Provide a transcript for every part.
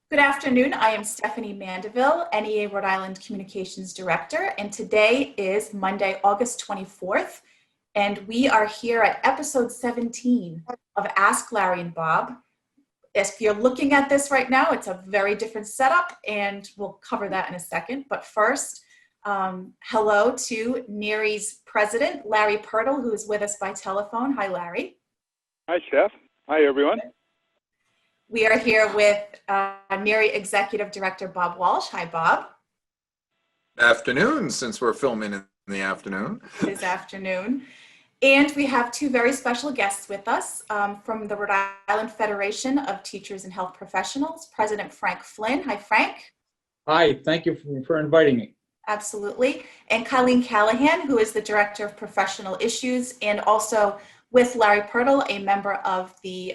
Good afternoon. I am Stephanie Mandeville, NEA Rhode Island Communications Director, and today is Monday, August 24th, and we are here at episode 17 of Ask Larry and Bob. If you're looking at this right now, it's a very different setup, and we'll cover that in a second. But first, hello to NEARI's president, Larry Purtill, who is with us by telephone. Hi, Larry. Hi, Steph. Hi, everyone. We are here with NEARI Executive Director Bob Walsh. Hi, Bob. Afternoon, since we're filming in the afternoon. This afternoon. And we have two very special guests with us from the Rhode Island Federation of Teachers and Health Professionals, President Frank Flynn. Hi, Frank. Hi, thank you for inviting me. Absolutely. And Colleen Callahan, who is the Director of Professional Issues, and also with Larry Purtill, a member of the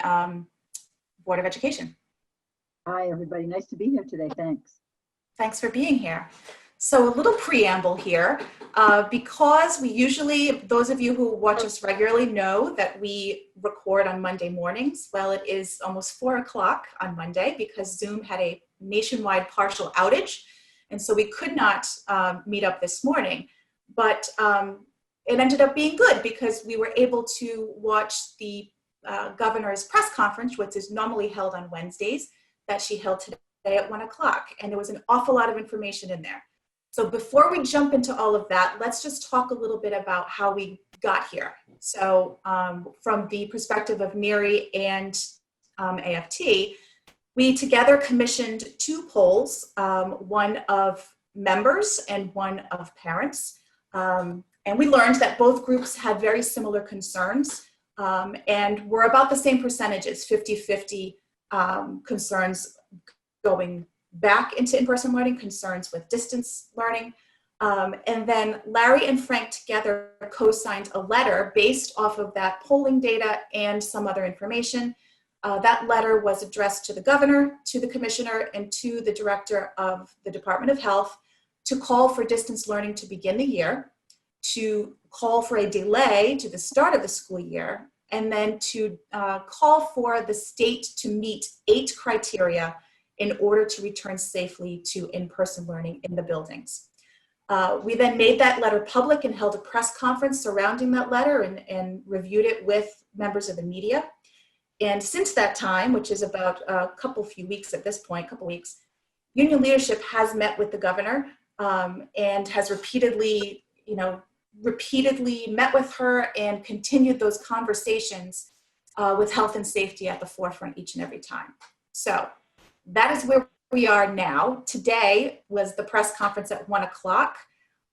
Board of Education. Hi, everybody. Nice to be here today. Thanks. Thanks for being here. So a little preamble here, because we usually, those of you who watch us regularly know that we record on Monday mornings. Well, it is almost 4 o'clock on Monday because Zoom had a nationwide partial outage. And so we could not meet up this morning, but it ended up being good because we were able to watch the governor's press conference, which is normally held on Wednesdays, that she held today at 1 o'clock. And there was an awful lot of information in there. So before we jump into all of that, let's just talk a little bit about how we got here. So from the perspective of NEARI and AFT, we together commissioned two polls, one of members and one of parents. And we learned that both groups had very similar concerns. And we're about the same percentages, 50-50 concerns going back into in-person learning, concerns with distance learning. And then Larry and Frank together co-signed a letter based off of that polling data and some other information. That letter was addressed to the governor, to the commissioner, and to the director of the Department of Health to call for distance learning to begin the year, to call for a delay to the start of the school year, and then to call for the state to meet 8 criteria in order to return safely to in-person learning in the buildings. We then made that letter public and held a press conference surrounding that letter and reviewed it with members of the media. And since that time, which is about few weeks at this point, couple weeks, union leadership has met with the governor and has repeatedly met with her and continued those conversations with health and safety at the forefront each and every time. So that is where we are now. Today was the press conference at 1 o'clock.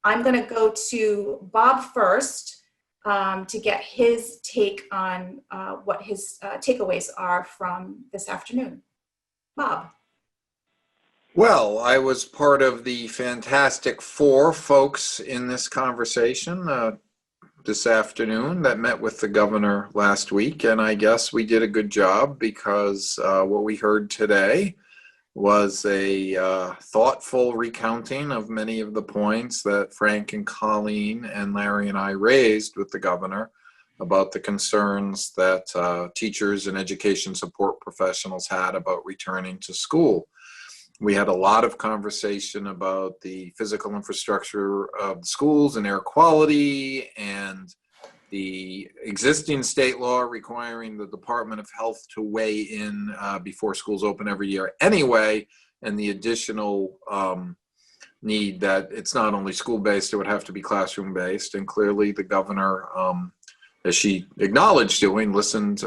I'm going to go to Bob first to get his take on what his takeaways are from this afternoon. Bob. Well, I was part of the fantastic 4 folks in this conversation this afternoon that met with the governor last week, and I guess we did a good job because what we heard today was a thoughtful recounting of many of the points that Frank and Colleen and Larry and I raised with the governor about the concerns that teachers and education support professionals had about returning to school. We had a lot of conversation about the physical infrastructure of the schools and air quality and the existing state law requiring the Department of Health to weigh in before schools open every year anyway, and the additional need that it's not only school-based, it would have to be classroom-based. And clearly the governor, as she acknowledged doing, listened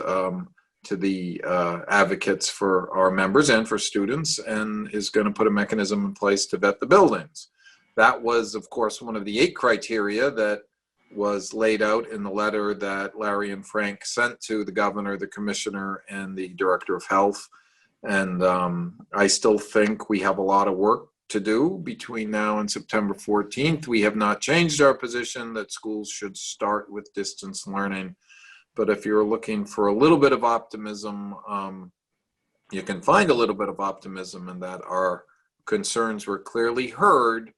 to the advocates for our members and for students, and is going to put a mechanism in place to vet the buildings. That was, of course, one of the 8 criteria that was laid out in the letter that Larry and Frank sent to the governor, the commissioner, and the director of health. And I still think we have a lot of work to do between now and September 14th. We have not changed our position that schools should start with distance learning. But if you're looking for a little bit of optimism, you can find a little bit of optimism in that our concerns were clearly heard,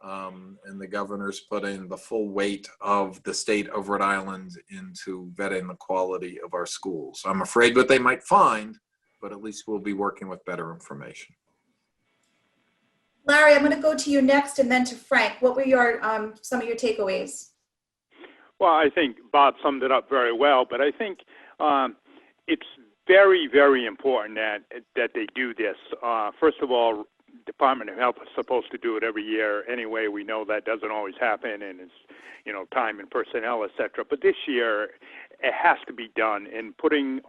and the governor's putting the full weight of the state of Rhode Island into vetting the quality of our schools. I'm afraid what they might find, but at least we'll be working with better information. Larry, I'm going to go to you next and then to Frank. What were your some of your takeaways? Well, I think Bob summed it up very well, but I think it's very, very important that they do this. First of all, Department of Health is supposed to do it every year anyway. We know that doesn't always happen, and it's, you know, time and personnel, et cetera. But this year, it has to be done. And putting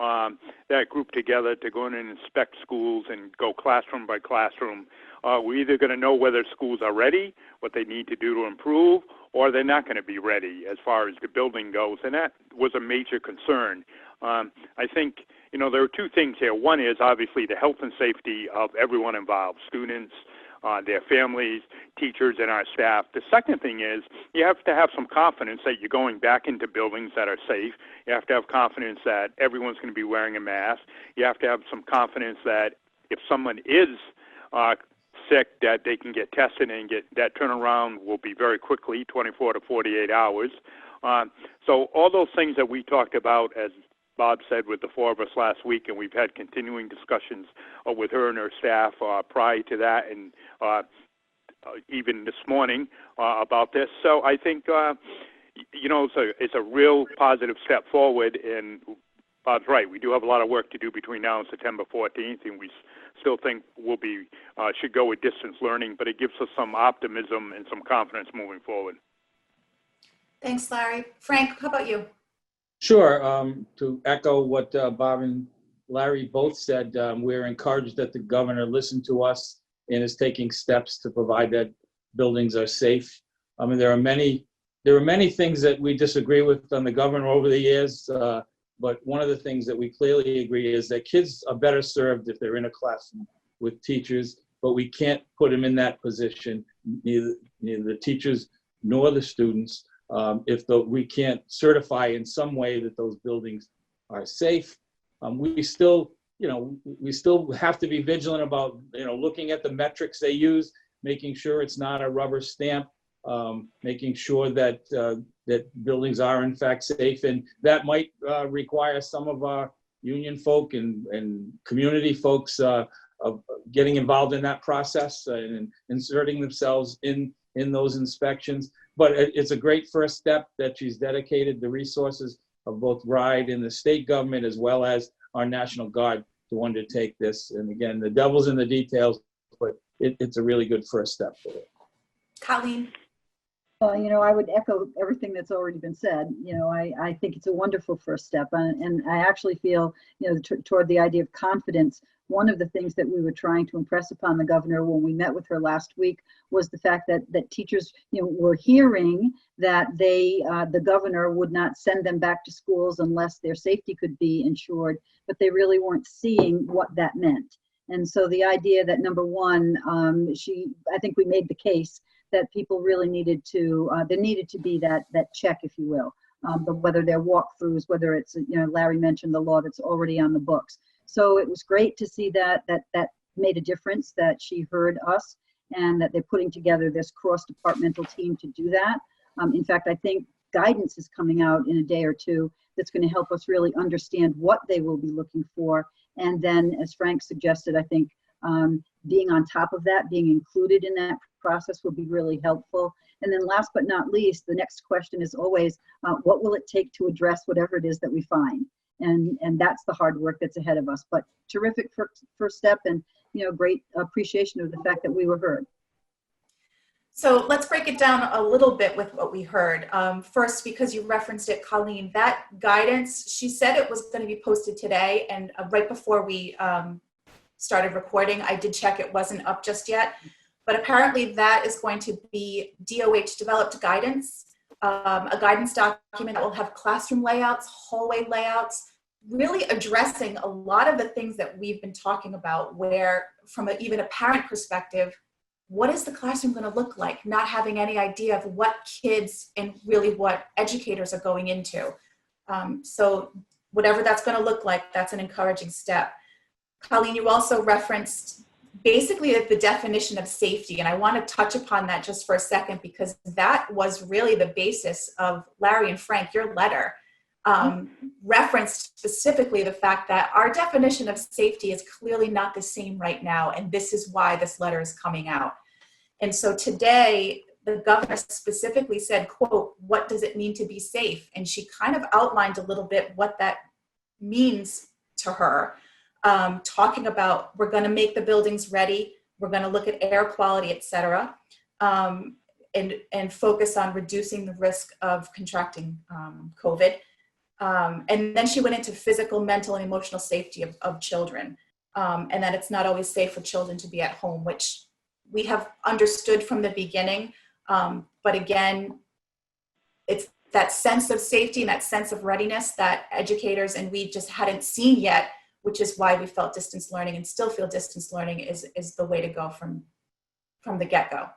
that group together to go in and inspect schools and go classroom by classroom, we're either going to know whether schools are ready, what they need to do to improve, or they're not going to be ready as far as the building goes. And that was a major concern. I think, you know, there are two things here. One is obviously the health and safety of everyone involved, students, their families, teachers, and our staff. The second thing is you have to have some confidence that you're going back into buildings that are safe. You have to have confidence that everyone's going to be wearing a mask. You have to have some confidence that if someone is sick, that they can get tested and get that turnaround will be very quickly, 24 to 48 hours. So all those things that we talked about, as Bob said, with the four of us last week, and we've had continuing discussions with her and her staff prior to that, and even this morning about this. So I think, you know, it's a real positive step forward, and Bob's right. We do have a lot of work to do between now and September 14th, and we still think we'll be should go with distance learning, but it gives us some optimism and some confidence moving forward. Thanks, Larry. Frank, how about you? Sure. To echo what Bob and Larry both said, we're encouraged that the governor listened to us and is taking steps to provide that buildings are safe. I mean, there are many things that we disagree with on the governor over the years, but one of the things that we clearly agree is that kids are better served if they're in a classroom with teachers, but we can't put them in that position, neither the teachers nor the students, if we can't certify in some way that those buildings are safe. We still have to be vigilant about, you know, looking at the metrics they use, making sure it's not a rubber stamp, making sure that that buildings are in fact safe, and that might require some of our union folk and community folks of getting involved in that process and inserting themselves in those inspections. But it's a great first step that she's dedicated the resources of both RIDE and the state government as well as our National Guard to undertake this. And again, the devil's in the details, but it's a really good first step for it. Colleen? You know, I would echo everything that's already been said. You know, I think it's a wonderful first step. And I actually feel, you know, toward the idea of confidence, one of the things that we were trying to impress upon the governor when we met with her last week was the fact that teachers, you know, were hearing that the governor would not send them back to schools unless their safety could be ensured, but they really weren't seeing what that meant. And so the idea that, number one, I think we made the case that people really needed to, there needed to be that check, if you will, whether they're walkthroughs, whether it's, you know, Larry mentioned the law that's already on the books. So it was great to see that made a difference, that she heard us and that they're putting together this cross-departmental team to do that. In fact, I think guidance is coming out in a day or two that's going to help us really understand what they will be looking for. And then, as Frank suggested, I think being on top of that, being included in that process will be really helpful. And then last but not least, the next question is always, what will it take to address whatever it is that we find? And that's the hard work that's ahead of us. But terrific first step, and, you know, great appreciation of the fact that we were heard. So let's break it down a little bit with what we heard. First, because you referenced it, Colleen, that guidance, she said it was going to be posted today, and right before we started recording, I did check, it wasn't up just yet. But apparently that is going to be DOH developed guidance, a guidance document that will have classroom layouts, hallway layouts, really addressing a lot of the things that we've been talking about, where from even a parent perspective, what is the classroom going to look like? Not having any idea of what kids and really what educators are going into. So whatever that's going to look like, that's an encouraging step. Colleen, you also referenced basically the definition of safety, and I want to touch upon that just for a second, because that was really the basis of Larry and Frank, your letter. Referenced specifically the fact that our definition of safety is clearly not the same right now, and this is why this letter is coming out. And so today, the governor specifically said, quote, "What does it mean to be safe?" And she kind of outlined a little bit what that means to her, talking about, we're going to make the buildings ready, we're going to look at air quality, et cetera, and focus on reducing the risk of contracting COVID. And then she went into physical, mental, and emotional safety of children, and that it's not always safe for children to be at home, which we have understood from the beginning. But again, it's that sense of safety and that sense of readiness that educators and we just hadn't seen yet, which is why we felt distance learning and still feel distance learning is the way to go from the get-go.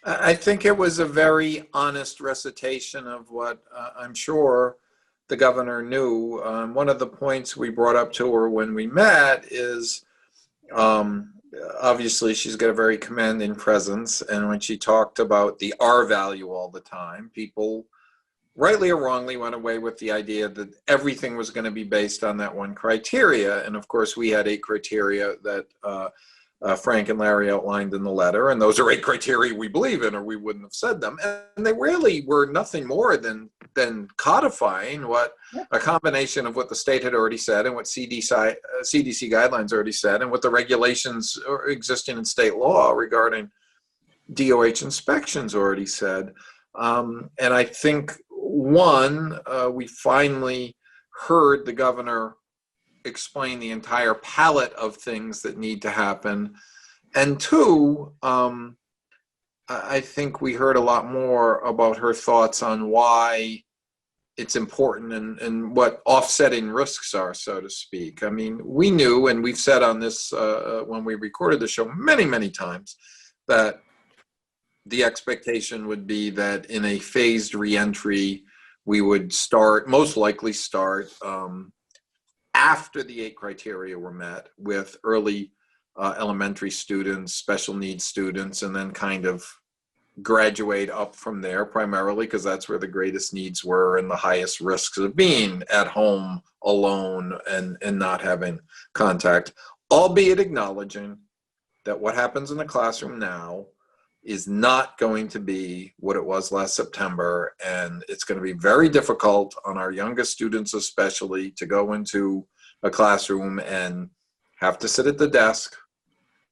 I think it was a very honest recitation of what I'm sure the governor knew. One of the points we brought up to her when we met is, obviously she's got a very commanding presence, and when she talked about the R value all the time, people rightly or wrongly went away with the idea that everything was going to be based on that one criteria. And of course we had 8 criteria that Frank and Larry outlined in the letter, and those are 8 criteria we believe in, or we wouldn't have said them. And they really were nothing more than codifying what a combination of what the state had already said and what CDC guidelines already said, and what the regulations existing in state law regarding DOH inspections already said. And I think we finally heard the governor explain the entire palette of things that need to happen. And 2, I think we heard a lot more about her thoughts on why it's important and what offsetting risks are, so to speak. I mean, we knew, and we've said on this when we recorded the show many, many times, that the expectation would be that in a phased reentry, we would most likely start after the 8 criteria were met with early elementary students, special needs students, and then kind of graduate up from there, primarily because that's where the greatest needs were and the highest risks of being at home alone and not having contact, albeit acknowledging that what happens in the classroom now is not going to be what it was last September, and it's going to be very difficult on our youngest students especially to go into a classroom and have to sit at the desk,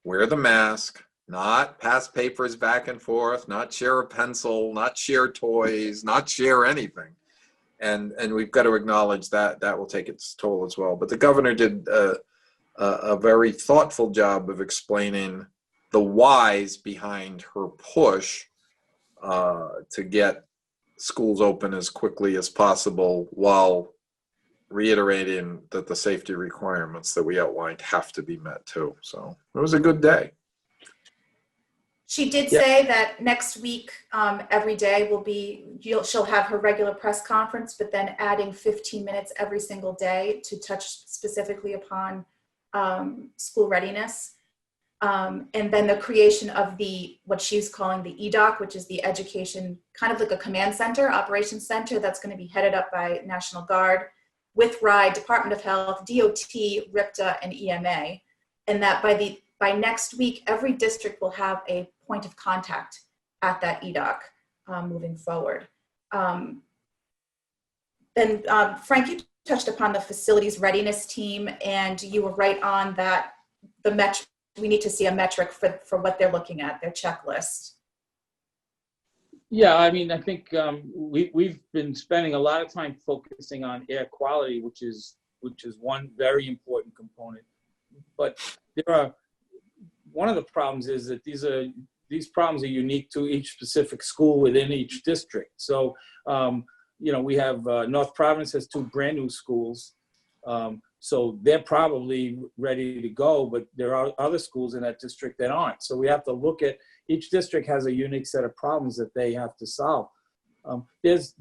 wear the mask, not pass papers back and forth, not share a pencil, not share toys, not share anything. And we've got to acknowledge that that will take its toll as well. But the governor did a very thoughtful job of explaining the whys behind her push to get schools open as quickly as possible, while reiterating that the safety requirements that we outlined have to be met too. So it was a good day. She did say that next week, every day will be, she'll have her regular press conference, but then adding 15 minutes every single day to touch specifically upon school readiness. And then the creation of what she's calling the EDOC, which is the education, kind of like a command center, operations center, that's going to be headed up by National Guard with RIDE, Department of Health, DOT, RIFTHP, and EMA. And that by next week, every district will have a point of contact at that EDOC moving forward. Then Frank, you touched upon the facilities readiness team, and you were right on that. We need to see a metric for what they're looking at, their checklist. Yeah, I mean, I think we've been spending a lot of time focusing on air quality, which is one very important component. But one of the problems is that these problems are unique to each specific school within each district. So, we have North Providence has 2 brand new schools. So they're probably ready to go, but there are other schools in that district that aren't. So we have to look at, each district has a unique set of problems that they have to solve. There's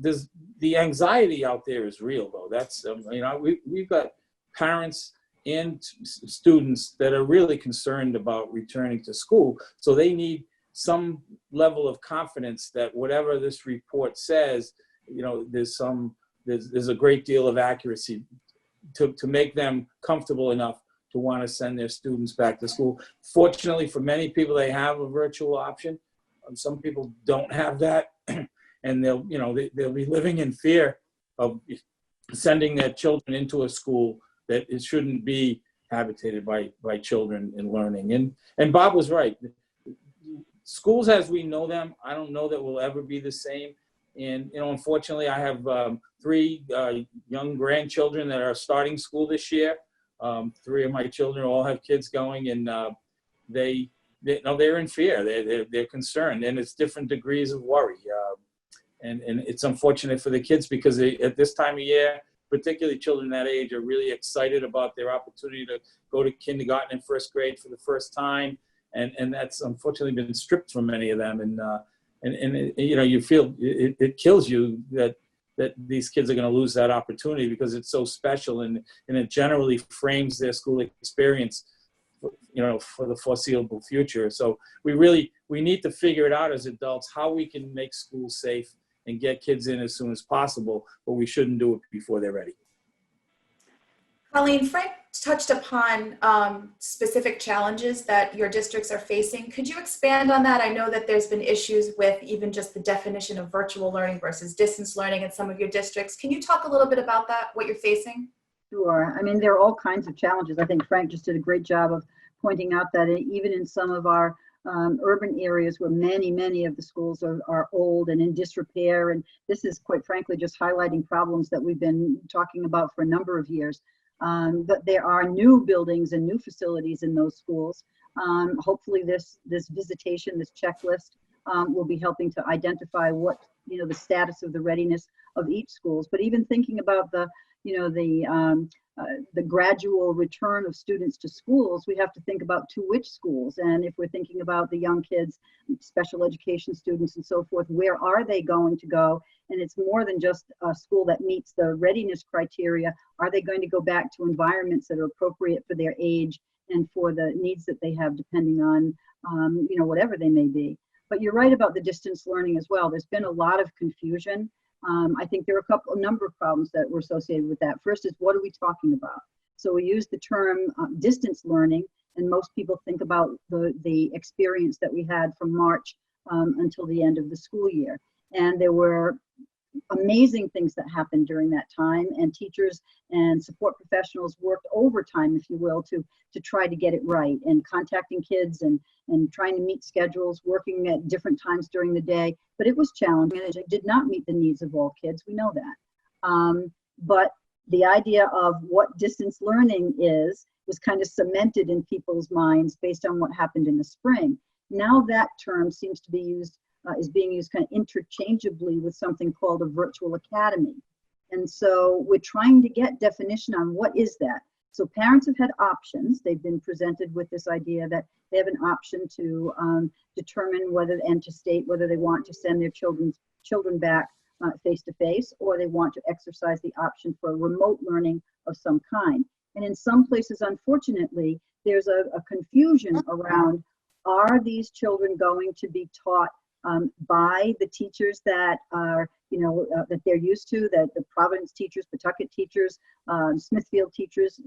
the anxiety out there is real though. That's, we've got parents and students that are really concerned about returning to school. So they need some level of confidence that whatever this report says, there's a great deal of accuracy to make them comfortable enough to want to send their students back to school. Fortunately, for many people, they have a virtual option. Some people don't have that, and they'll be living in fear of sending their children into a school that it shouldn't be habitated by children and learning. And Bob was right. Schools as we know them, I don't know that will ever be the same. And, unfortunately, I have 3 young grandchildren that are starting school this year. 3 of my children all have kids going, and they're in fear. They're concerned, and it's different degrees of worry. And it's unfortunate for the kids because at this time of year, particularly children that age, are really excited about their opportunity to go to kindergarten and first grade for the first time. And that's unfortunately been stripped from many of them. And you feel it kills you that these kids are going to lose that opportunity because it's so special, and it generally frames their school experience, for the foreseeable future. So we need to figure it out as adults how we can make schools safe and get kids in as soon as possible, but we shouldn't do it before they're ready. Colleen, Frank touched upon specific challenges that your districts are facing. Could you expand on that? I know that there's been issues with even just the definition of virtual learning versus distance learning in some of your districts. Can you talk a little bit about that, what you're facing? Sure. I mean, there are all kinds of challenges. I think Frank just did a great job of pointing out that even in some of our urban areas where many of the schools are old and in disrepair, and this is quite frankly just highlighting problems that we've been talking about for a number of years. But there are new buildings and new facilities in those schools. Hopefully this visitation, this checklist will be helping to identify what, the status of the readiness of each schools. But even thinking about the gradual return of students to schools, we have to think about to which schools. And if we're thinking about the young kids, special education students and so forth, where are they going to go? And it's more than just a school that meets the readiness criteria. Are they going to go back to environments that are appropriate for their age and for the needs that they have, depending on, whatever they may be? But you're right about the distance learning as well. There's been a lot of confusion. I think there are a number of problems that were associated with that. First is, what are we talking about? So we use the term distance learning, and most people think about the experience that we had from March until the end of the school year. And there were amazing things that happened during that time, and teachers and support professionals worked overtime, if you will, to try to get it right, and contacting kids and trying to meet schedules, working at different times during the day. But it was challenging, and it did not meet the needs of all kids. We know that. But the idea of what distance learning was kind of cemented in people's minds based on what happened in the spring. Now that term seems to be used is being used kind of interchangeably with something called a virtual academy. And so we're trying to get definition on what is that. So parents have had options. They've been presented with this idea that they have an option to determine and to state whether they want to send their children back face-to-face, or they want to exercise the option for remote learning of some kind. And in some places, unfortunately, there's a confusion around, are these children going to be taught by the teachers that are, that they're used to, that the Providence teachers, Pawtucket teachers, Smithfield teachers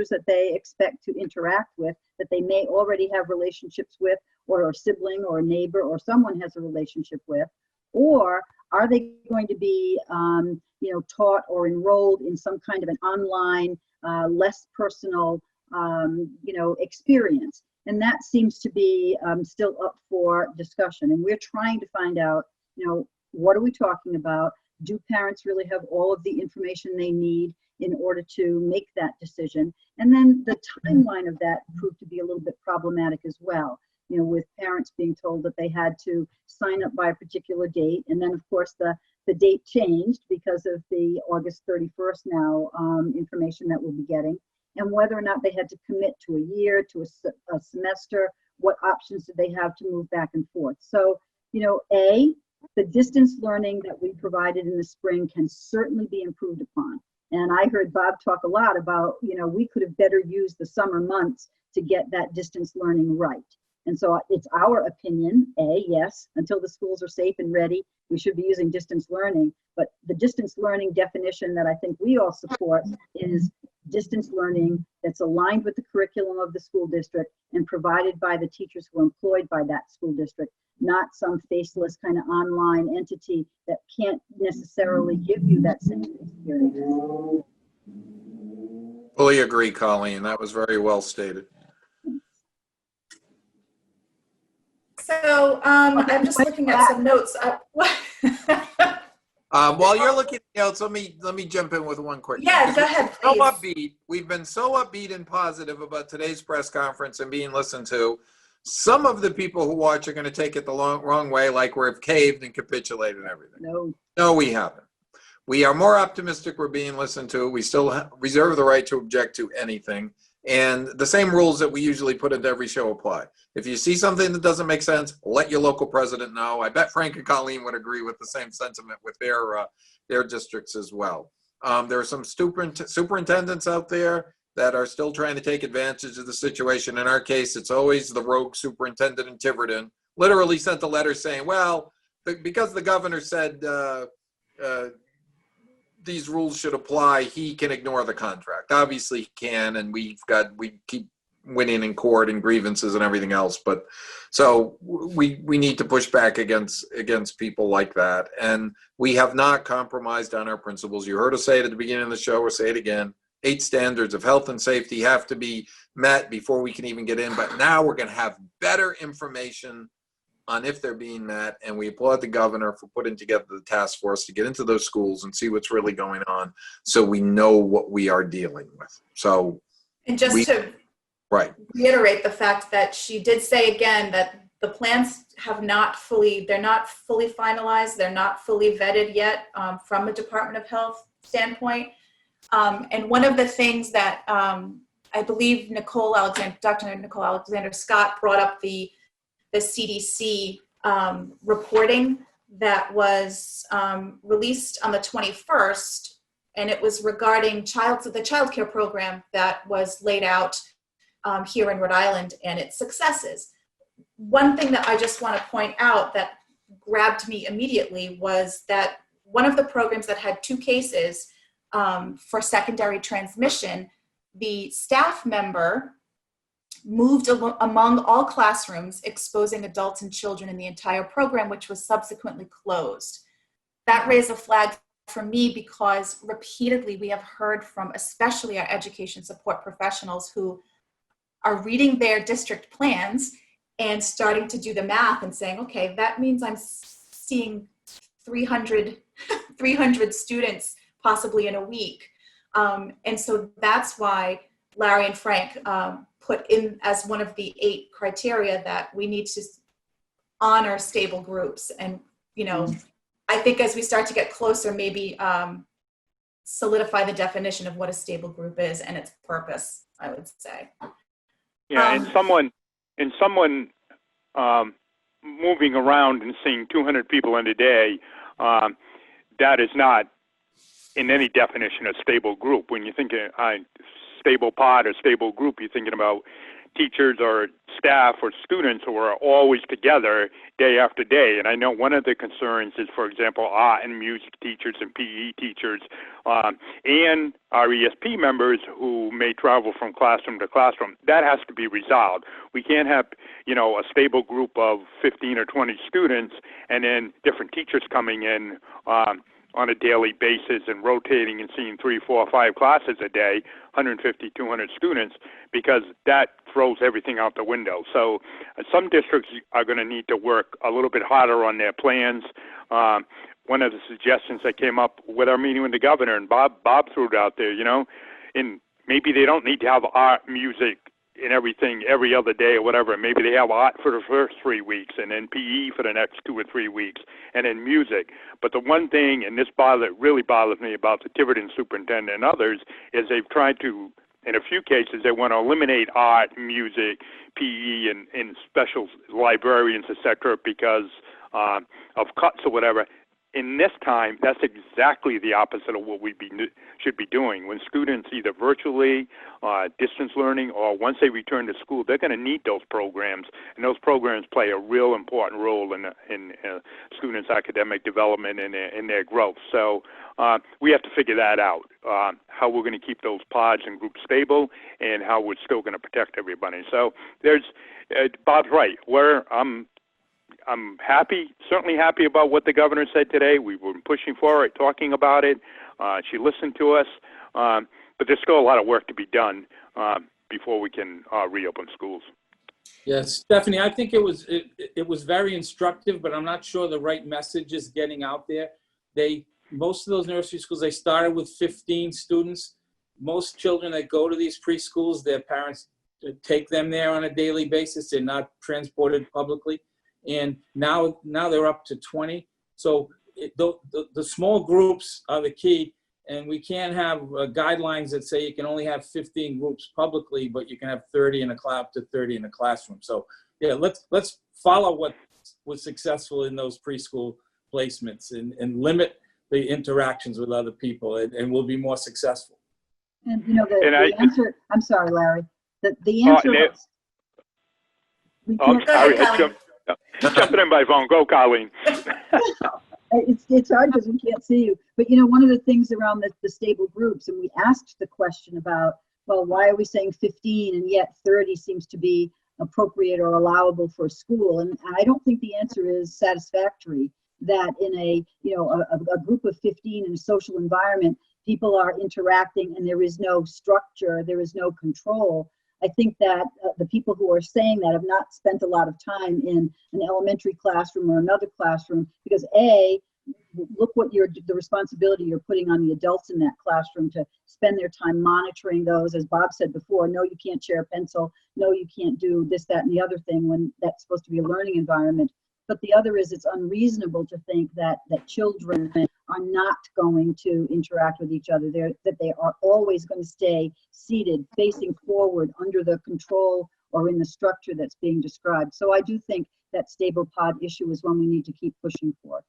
that they expect to interact with, that they may already have relationships with, or a sibling or a neighbor or someone has a relationship with? Or are they going to be, taught or enrolled in some kind of an online, less personal, experience? And that seems to be still up for discussion. And we're trying to find out, what are we talking about? Do parents really have all of the information they need in order to make that decision? And then the timeline of that proved to be a little bit problematic as well, with parents being told that they had to sign up by a particular date. And then, of course, the date changed because of the August 31st now information that we'll be getting. And whether or not they had to commit to a year, to a semester, what options did they have to move back and forth? So, the distance learning that we provided in the spring can certainly be improved upon. And I heard Bob talk a lot about, we could have better used the summer months to get that distance learning right. And so it's our opinion, yes, until the schools are safe and ready, we should be using distance learning. But the distance learning definition that I think we all support is distance learning that's aligned with the curriculum of the school district and provided by the teachers who are employed by that school district, not some faceless kind of online entity that can't necessarily give you that same experience. Fully agree, Colleen. That was very well stated. So I'm just looking at some notes. While you're looking at notes, let me jump in with one quick. Yeah, go ahead, So please. upbeat. We've been so upbeat and positive about today's press conference and being listened to. Some of the people who watch are going to take it the wrong way, like we've caved and capitulated and everything. No, we haven't. We are more optimistic we're being listened to. We still reserve the right to object to anything. And the same rules that we usually put into every show apply. If you see something that doesn't make sense, let your local president know. I bet Frank and Colleen would agree with the same sentiment with their districts as well. There are some superintendents out there that are still trying to take advantage of the situation. In our case, it's always the rogue superintendent in Tiverton. Literally sent a letter saying, well, because the governor said these rules should apply, he can ignore the contract. Obviously he can, and we keep winning in court and grievances and everything else. But so we need to push back against people like that. And we have not compromised on our principles. You heard us say it at the beginning of the show, or say it again. 8 standards of health and safety have to be met before we can even get in. But now we're going to have better information on if they're being met, and we applaud the governor for putting together the task force to get into those schools and see what's really going on, so we know what we are dealing with. So, and just to reiterate the fact that she did say again that the plans have not fully, they're not fully finalized, they're not fully vetted yet from a Department of Health standpoint. And one of the things that I believe Dr. Nicole Alexander Scott brought up the CDC reporting that was released on the 21st, and it was regarding the child care program that was laid out here in Rhode Island and its successes. One thing that I just want to point out that grabbed me immediately was that one of the programs that had 2 cases for secondary transmission, the staff member moved among all classrooms, exposing adults and children in the entire program, which was subsequently closed. That raised a flag for me because repeatedly we have heard from especially our education support professionals who are reading their district plans and starting to do the math and saying, okay, that means I'm seeing 300 students possibly in a week. And so that's why Larry and Frank put in as one of the 8 criteria that we need to honor stable groups. And, you know, I think as we start to get closer, maybe solidify the definition of what a stable group is and its purpose, I would say. Yeah, and someone moving around and seeing 200 people in a day, that is not in any definition a stable group. When you think stable pod or stable group, you're thinking about teachers or staff or students who are always together day after day. And I know one of the concerns is, for example, art and music teachers and PE teachers and our ESP members who may travel from classroom to classroom. That has to be resolved. We can't have, you know, a stable group of 15 or 20 students and then different teachers coming in on a daily basis and rotating and seeing 3, 4, 5 classes a day, 150, 200 students, because that throws everything out the window. So some districts are going to need to work a little bit harder on their plans. One of the suggestions that came up with our meeting with the governor, and Bob threw it out there, you know, and maybe they don't need to have art, music, and everything every other day or whatever. Maybe they have art for the first 3 weeks and then PE for the next 2 or 3 weeks and then music. But the one thing, and this really bothers me about the Tiverton superintendent and others, is they've tried to, in a few cases, they want to eliminate art, music, PE, and special librarians, et cetera, because of cuts or whatever. in this time, that's exactly the opposite of what we should be doing. When students either virtually, distance learning, or once they return to school, they're going to need those programs, and those programs play a real important role in students' academic development and in their growth. So we have to figure that out, how we're going to keep those pods and groups stable, and how we're still going to protect everybody. So there's Bob's right. I'm happy, certainly happy about what the governor said today. We've been pushing for it, talking about it. She listened to us, but there's still a lot of work to be done before we can reopen schools. Yes, Stephanie, I think it was very instructive, but I'm not sure the right message is getting out there. Most of those nursery schools, they started with 15 students. Most children that go to these preschools, their parents take them there on a daily basis. They're not transported publicly. And now they're up to 20. So the small groups are the key, and we can't have guidelines that say you can only have 15 groups publicly, but you can have 30 in a class, up to 30 in a classroom. So yeah, let's follow what was successful in those preschool placements and limit the interactions with other people, and we'll be more successful. And you know, the answer, I'm sorry, Larry, the answer was, we can't, sorry, jumping in by phone. Go, Colleen. it's hard because we can't see you. But you know, one of the things around the stable groups, and we asked the question about, well, why are we saying 15 and yet 30 seems to be appropriate or allowable for school? And I don't think the answer is satisfactory. That in a group of 15 in a social environment, people are interacting and there is no structure, there is no control. I think that the people who are saying that have not spent a lot of time in an elementary classroom or another classroom, because look what the responsibility you're putting on the adults in that classroom to spend their time monitoring those. As Bob said before, no, you can't share a pencil. No, you can't do this, that, and the other thing when that's supposed to be a learning environment. But the other is it's unreasonable to think that children are not going to interact with each other. That they are always going to stay seated, facing forward under the control or in the structure that's being described. So I do think that stable pod issue is one we need to keep pushing for.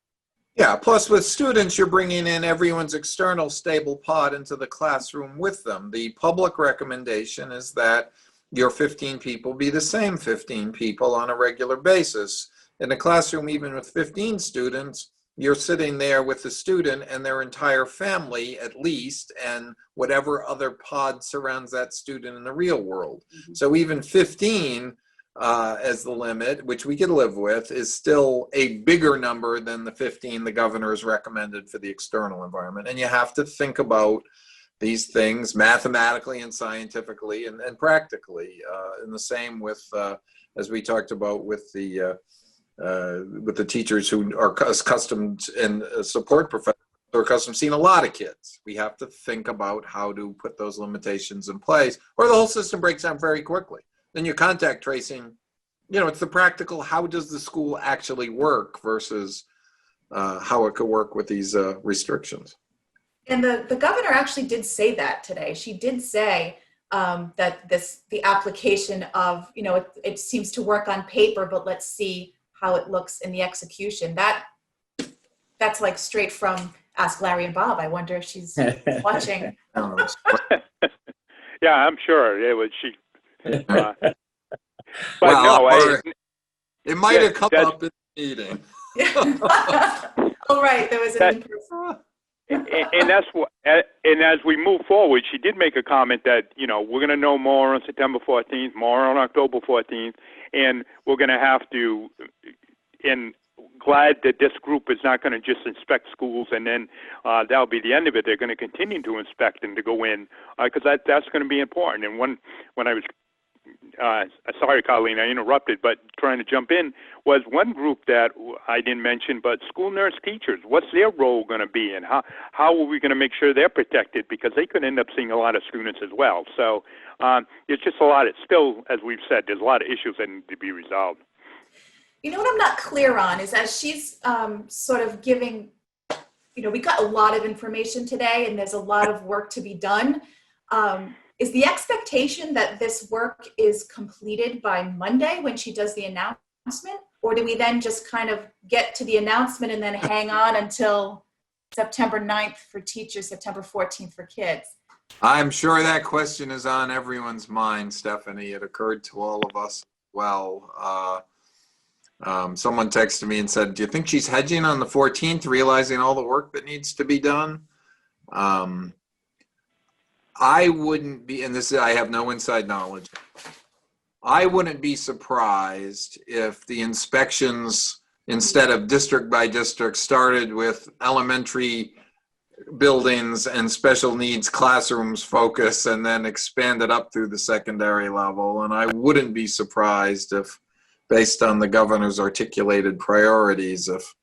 Yeah, plus with students, you're bringing in everyone's external stable pod into the classroom with them. The public recommendation is that your 15 people be the same 15 people on a regular basis. In a classroom, even with 15 students, you're sitting there with the student and their entire family at least, and whatever other pod surrounds that student in the real world. Mm-hmm. So even 15 as the limit, which we could live with, is still a bigger number than the 15 the governor has recommended for the external environment. And you have to think about these things mathematically and scientifically and practically. And the same with, as we talked about with the teachers who are accustomed and support professionals are accustomed to seeing a lot of kids. We have to think about how to put those limitations in place, or the whole system breaks down very quickly. Then your contact tracing, it's the practical, how does the school actually work versus how it could work with these restrictions. And the governor actually did say that today. She did say that the application of, it seems to work on paper, but let's see how it looks in the execution. That's like straight from Ask Larry and Bob. I wonder if she's watching. Yeah, I'm sure it was she. But well, no, it might have come up in the meeting. Oh, right, there was an in-person. And that's what. And as we move forward, she did make a comment that we're going to know more on September 14th, more on October 14th, and we're going to have to. And glad that this group is not going to just inspect schools and then that'll be the end of it. They're going to continue to inspect and to go in because that's going to be important. And when I was sorry, Colleen, I interrupted, but trying to jump in, was one group that I didn't mention, but school nurse teachers. What's their role going to be, and how are we going to make sure they're protected, because they could end up seeing a lot of students as well. So it's just a lot. It's still, as we've said, there's a lot of issues that need to be resolved. What I'm not clear on is, as she's sort of giving, we got a lot of information today and there's a lot of work to be done. Is the expectation that this work is completed by Monday when she does the announcement? Or do we then just kind of get to the announcement and then hang on until September 9th for teachers, September 14th for kids? I'm sure that question is on everyone's mind, Stephanie. It occurred to all of us. Well, someone texted me and said, do you think she's hedging on the 14th, realizing all the work that needs to be done? I wouldn't be, and I have no inside knowledge. I wouldn't be surprised if the inspections, instead of district by district, started with elementary buildings and special needs classrooms focus and then expanded up through the secondary level. And I wouldn't be surprised if, based on the governor's articulated priorities, if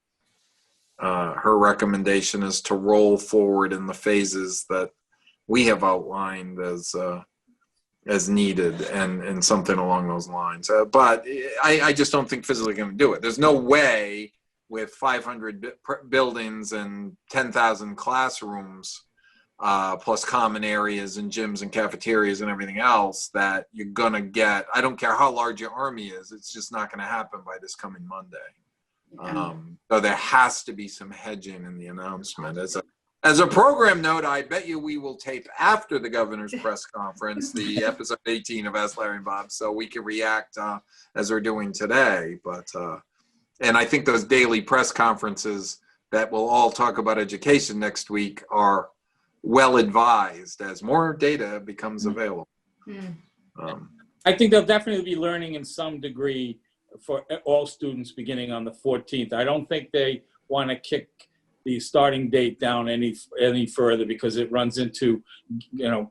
her recommendation is to roll forward in the phases that we have outlined as needed and something along those lines. But I just don't think physically going to do it. There's no way with 500 buildings and 10,000 classrooms, plus common areas and gyms and cafeterias and everything else, that you're going to get, I don't care how large your army is, it's just not going to happen by this coming Monday. So there has to be some hedging in the announcement. As a program note, I bet you we will tape after the governor's press conference, the episode 18 of Ask Larry and Bob, so we can react as we're doing today. But and I think those daily press conferences that will all talk about education next week are well advised as more data becomes available. I think they'll definitely be learning in some degree for all students beginning on the 14th. I don't think they want to kick the starting date down any further because it runs into,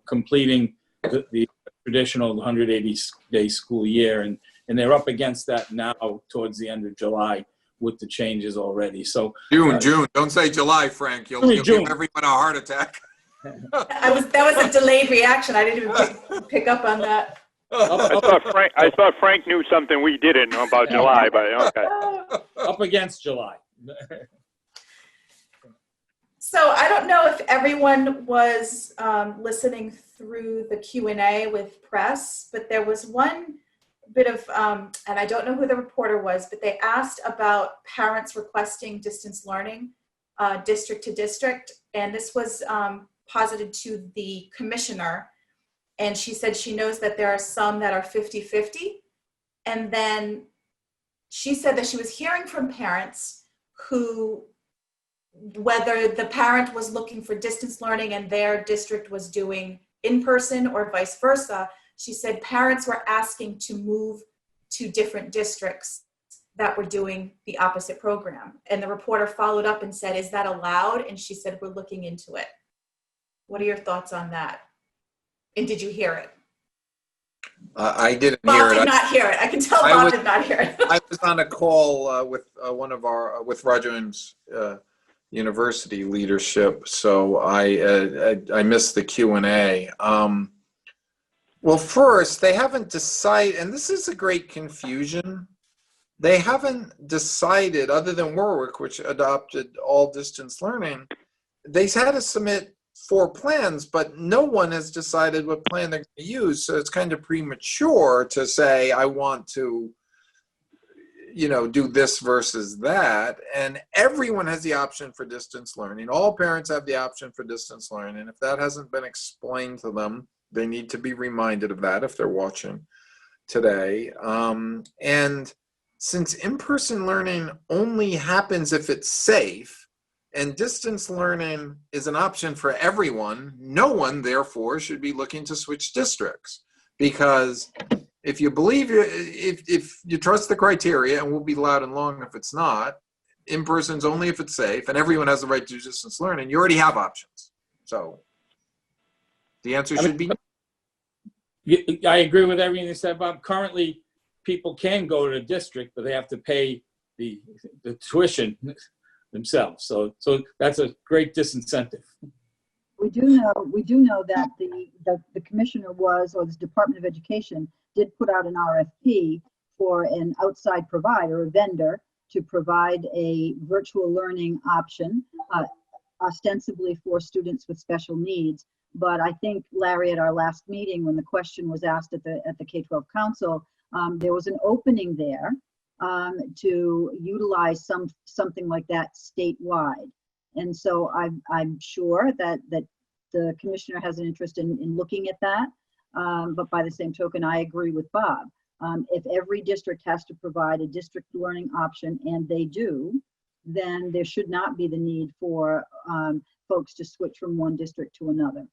completing the traditional 180-day school year, and they're up against that now towards the end of July with the changes already. So June. Don't say July, Frank. You'll give everyone a heart attack. That was a delayed reaction. I didn't even pick up on that. I thought Frank knew something we didn't know about July, but okay. Up against July. So I don't know if everyone was listening through the Q&A with press, but there was one bit of, and I don't know who the reporter was, but they asked about parents requesting distance learning district to district. And this was posited to the commissioner. And she said she knows that there are some that are 50-50. And then she said that she was hearing from parents who, whether the parent was looking for distance learning and their district was doing in-person or vice versa, she said parents were asking to move to different districts that were doing the opposite program. And the reporter followed up and said, is that allowed? And she said, we're looking into it. What are your thoughts on that? And did you hear it? I didn't Bob hear it. did not hear it. I can tell Bob did not hear it. I was on a call with with Roger Ames University leadership, so I missed the Q&A. Well, first, they haven't decided, and this is a great confusion. They haven't decided, other than Warwick, which adopted all distance learning. They had to submit 4 plans, but no one has decided what plan they're going to use. So it's kind of premature to say, I want to, do this versus that. And everyone has the option for distance learning. All parents have the option for distance learning. If that hasn't been explained to them, they need to be reminded of that if they're watching today. And since in-person learning only happens if it's safe, and distance learning is an option for everyone, no one, therefore, should be looking to switch districts. Because if you believe, if you trust the criteria, and we'll be loud and long if it's not, in-person's only if it's safe, and everyone has the right to do distance learning, you already have options. So the answer should be no. I agree with everything you said, Bob. Currently, people can go to the district, but they have to pay the tuition themselves. So that's a great disincentive. We do know that the commissioner or the Department of Education did put out an RFP for an outside provider, a vendor, to provide a virtual learning option, ostensibly for students with special needs. But I think, Larry, at our last meeting, when the question was asked at the K-12 Council, there was an opening there, to utilize something like that statewide. And so I'm sure that the commissioner has an interest in looking at that. But by the same token, I agree with Bob. If every district has to provide a district learning option, and they do, then there should not be the need for folks to switch from one district to another.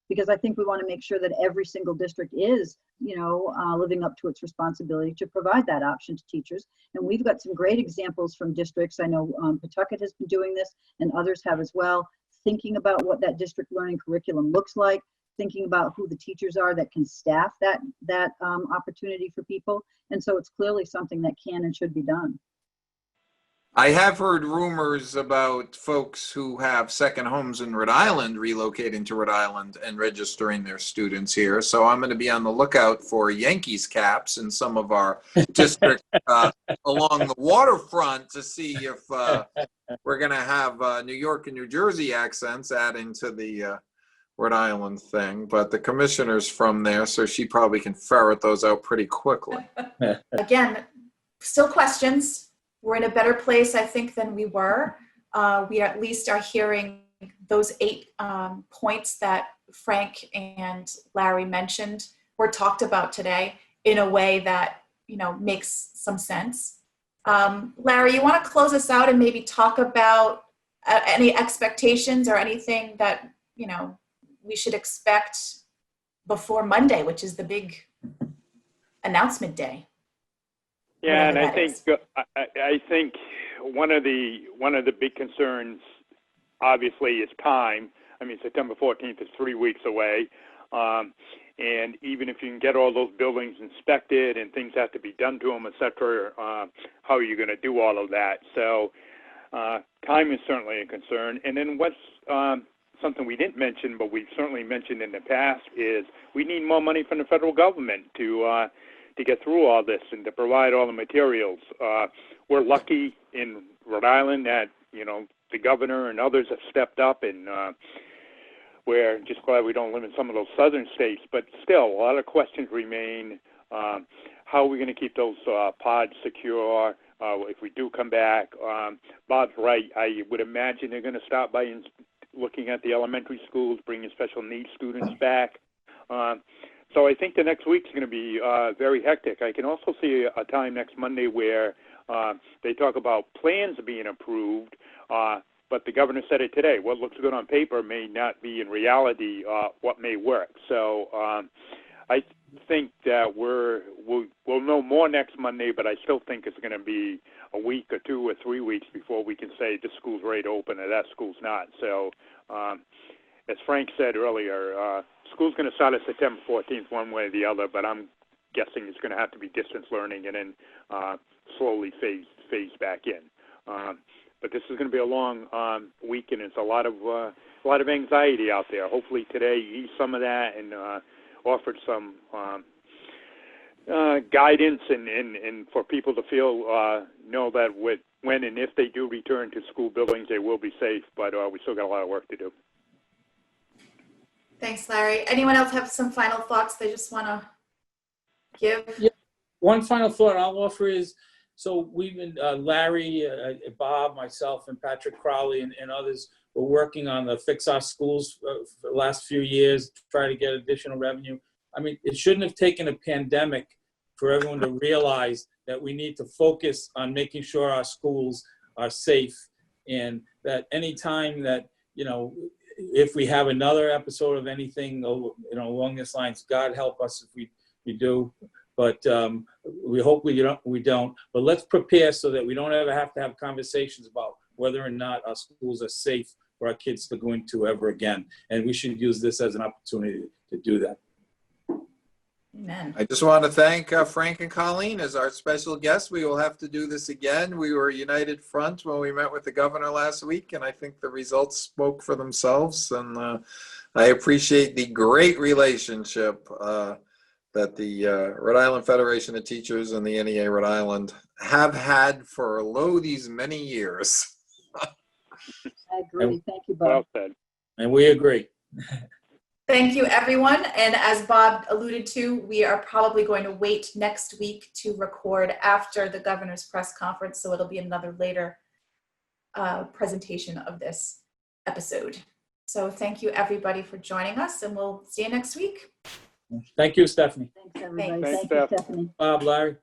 Because I think we want to make sure that every single district is, living up to its responsibility to provide that option to teachers. And we've got some great examples from districts. I know Pawtucket has been doing this, and others have as well, thinking about what that district learning curriculum looks like, thinking about who the teachers are that can staff that opportunity for people. And so it's clearly something that can and should be done. I have heard rumors about folks who have second homes in Rhode Island relocating to Rhode Island and registering their students here. So I'm going to be on the lookout for Yankees caps in some of our districts along the waterfront to see if we're going to have New York and New Jersey accents adding to the Rhode Island thing. But the commissioner's from there, so she probably can ferret those out pretty quickly. Again, still questions. We're in a better place, I think, than we were. We at least are hearing those 8 points that Frank and Larry mentioned were talked about today in a way that, makes some sense. Larry, you want to close us out and maybe talk about any expectations or anything that, we should expect before Monday, which is the big announcement day? Yeah, and I think one of the big concerns, obviously, is time. I mean, September 14th is 3 weeks away, and even if you can get all those buildings inspected and things have to be done to them, et cetera, how are you going to do all of that? So, time is certainly a concern. And then what's something we didn't mention, but we've certainly mentioned in the past, is we need more money from the federal government to get through all this and to provide all the materials. We're lucky in Rhode Island that, the governor and others have stepped up, and we're just glad we don't live in some of those southern states. But still, a lot of questions remain. How are we going to keep those pods secure if we do come back? Bob's right. I would imagine they're going to start by looking at the elementary schools, bringing special needs students back. So I think the next week's going to be very hectic. I can also see a time next Monday where they talk about plans being approved, but the governor said it today. What looks good on paper may not be in reality what may work. So I think that we'll know more next Monday, but I still think it's going to be a week or 2 or 3 weeks before we can say this school's ready to open or that school's not. So as Frank said earlier, school's going to start at September 14th one way or the other, but I'm guessing it's going to have to be distance learning and then slowly phase back in. But this is going to be a long week, and it's a lot of anxiety out there. Hopefully today eased some of that and offered some guidance and for people to feel know that when and if they do return to school buildings, they will be safe. But we still got a lot of work to do. Thanks, Larry. Anyone else have some final thoughts they just want to give? Yeah. One final thought I'll offer is, so we've been, Larry, Bob, myself, and Patrick Crowley and others were working on the Fix Our Schools for the last few years, to try to get additional revenue. I mean, it shouldn't have taken a pandemic for everyone to realize that we need to focus on making sure our schools are safe, and that any time that, if we have another episode of anything, along this lines, God help us if we do. But we hope we don't. But let's prepare so that we don't ever have to have conversations about whether or not our schools are safe for our kids to go into ever again. And we should use this as an opportunity to do that. Amen. I just want to thank Frank and Colleen as our special guests. We will have to do this again. We were a united front when we met with the governor last week, and I think the results spoke for themselves. And I appreciate the great relationship that the Rhode Island Federation of Teachers and the NEA Rhode Island have had for these many years. I agree. Thank you, Bob. Well said. And we agree. Thank you, everyone. And as Bob alluded to, we are probably going to wait next week to record after the governor's press conference. So it'll be another later presentation of this episode. So thank you, everybody, for joining us, and we'll see you next week. Thank you, Stephanie. Thanks, everybody. Thanks, Thank you, Steph. Stephanie. Bob, Larry.